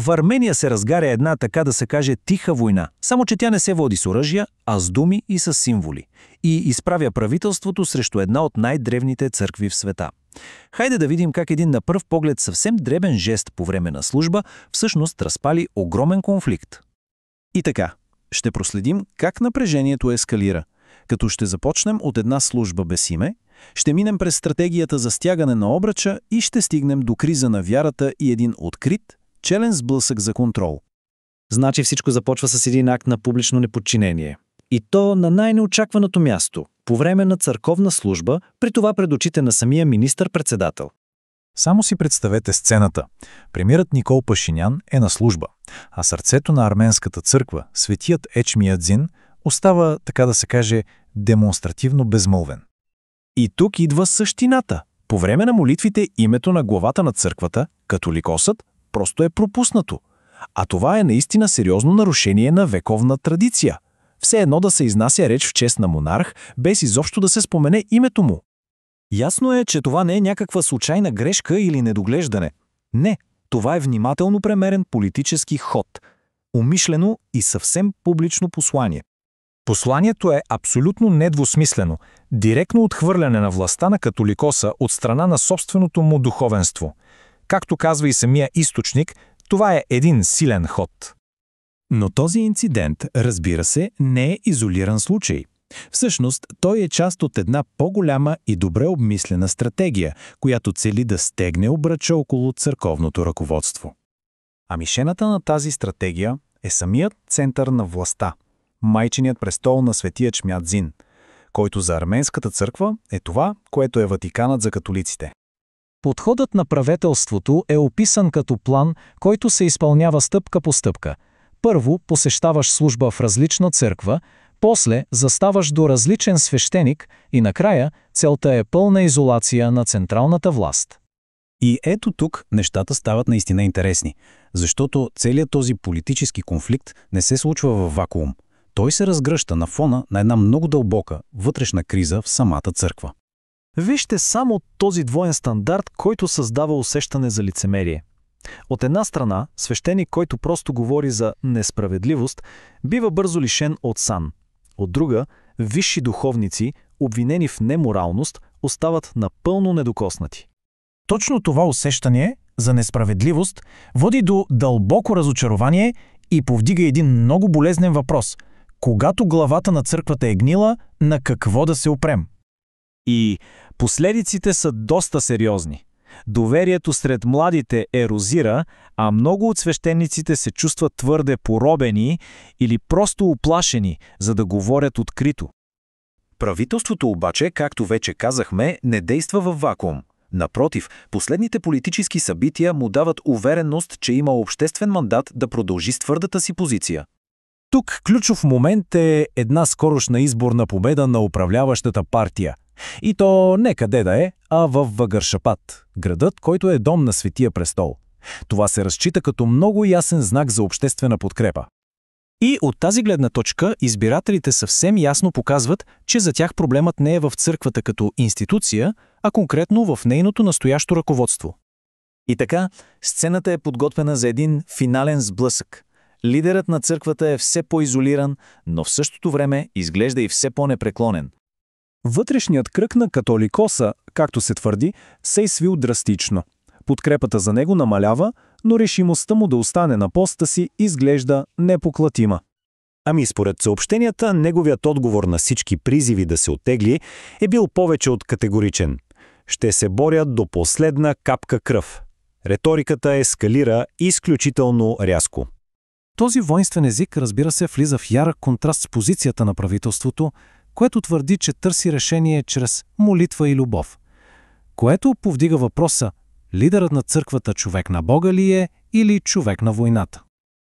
В Армения се разгаря една, така да се каже, тиха война, само че тя не се води с оръжия, а с думи и с символи. И изправя правителството срещу една от най-древните църкви в света. Хайде да видим как един на пръв поглед съвсем дребен жест по време на служба всъщност разпали огромен конфликт. И така, ще проследим как напрежението ескалира. Като ще започнем от една служба без име, ще минем през стратегията за стягане на обръча и ще стигнем до криза на вярата и един открит, челен сблъсък за контрол. Значи всичко започва с един акт на публично неподчинение. И то на най-неочакваното място, по време на църковна служба, при това пред очите на самия министър-председател. Само си представете сцената. Премиерът Никол Пашинян е на служба, а сърцето на арменската църква, светият Ечмиядзин, остава, така да се каже, демонстративно безмълвен. И тук идва същината. По време на молитвите името на главата на църквата, католикосът, просто е пропуснато. А това е наистина сериозно нарушение на вековна традиция. Все едно да се изнася реч в чест на монарх, без изобщо да се спомене името му. Ясно е, че това не е някаква случайна грешка или недоглеждане. Не, това е внимателно премерен политически ход. Умишлено и съвсем публично послание. Посланието е абсолютно недвусмислено, директно отхвърляне на властта на католикоса от страна на собственото му духовенство. Както казва и самия източник, това е един силен ход. Но този инцидент, разбира се, не е изолиран случай. Всъщност, той е част от една по-голяма и добре обмислена стратегия, която цели да стегне обръча около църковното ръководство. А мишената на тази стратегия е самият център на властта, майчиният престол на светия Чмядзин, който за арменската църква е това, което е Ватиканът за католиците. Подходът на правителството е описан като план, който се изпълнява стъпка по стъпка. Първо посещаваш служба в различна църква, после заставаш до различен свещеник и накрая целта е пълна изолация на централната власт. И ето тук нещата стават наистина интересни, защото целият този политически конфликт не се случва във вакуум. Той се разгръща на фона на една много дълбока вътрешна криза в самата църква. Вижте само този двоен стандарт, който създава усещане за лицемерие. От една страна, свещеник, който просто говори за несправедливост, бива бързо лишен от сан. От друга, висши духовници, обвинени в неморалност, остават напълно недокоснати. Точно това усещане за несправедливост води до дълбоко разочарование и повдига един много болезнен въпрос. Когато главата на църквата е гнила, на какво да се опрем? И последиците са доста сериозни. Доверието сред младите ерозира, а много от свещениците се чувстват твърде поробени или просто уплашени, за да говорят открито. Правителството обаче, както вече казахме, не действа във вакуум. Напротив, последните политически събития му дават увереност, че има обществен мандат да продължи с твърдата си позиция. Тук ключов момент е една скорошна изборна победа на управляващата партия. И то не къде да е, а в Вагършапат, градът, който е дом на Светия престол. Това се разчита като много ясен знак за обществена подкрепа. И от тази гледна точка избирателите съвсем ясно показват, че за тях проблемът не е в църквата като институция, а конкретно в нейното настоящо ръководство. И така, сцената е подготвена за един финален сблъсък. Лидерът на църквата е все по-изолиран, но в същото време изглежда и все по-непреклонен. Вътрешният кръг на католикоса, както се твърди, се е свил драстично. Подкрепата за него намалява, но решимостта му да остане на поста си изглежда непоклатима. Ами според съобщенията, неговият отговор на всички призиви да се оттегли е бил повече от категоричен. Ще се борят до последна капка кръв. Реториката ескалира изключително рязко. Този воинствен език, разбира се, влиза в ярък контраст с позицията на правителството, което твърди, че търси решение чрез молитва и любов. Което повдига въпроса: лидерът на църквата човек на Бога ли е или човек на войната?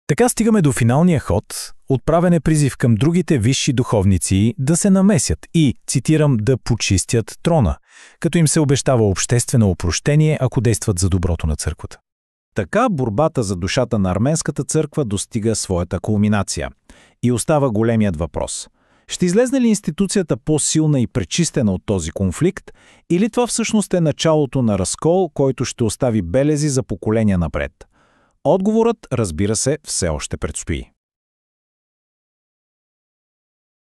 Така стигаме до финалния ход, отправен е призив към другите висши духовници да се намесят и, цитирам, да почистят трона, като им се обещава обществено опрощение, ако действат за доброто на църквата. Така борбата за душата на арменската църква достига своята кулминация. И остава големият въпрос: ще излезне ли институцията по-силна и пречистена от този конфликт, или това всъщност е началото на разкол, който ще остави белези за поколения напред? Отговорът, разбира се, все още предстои.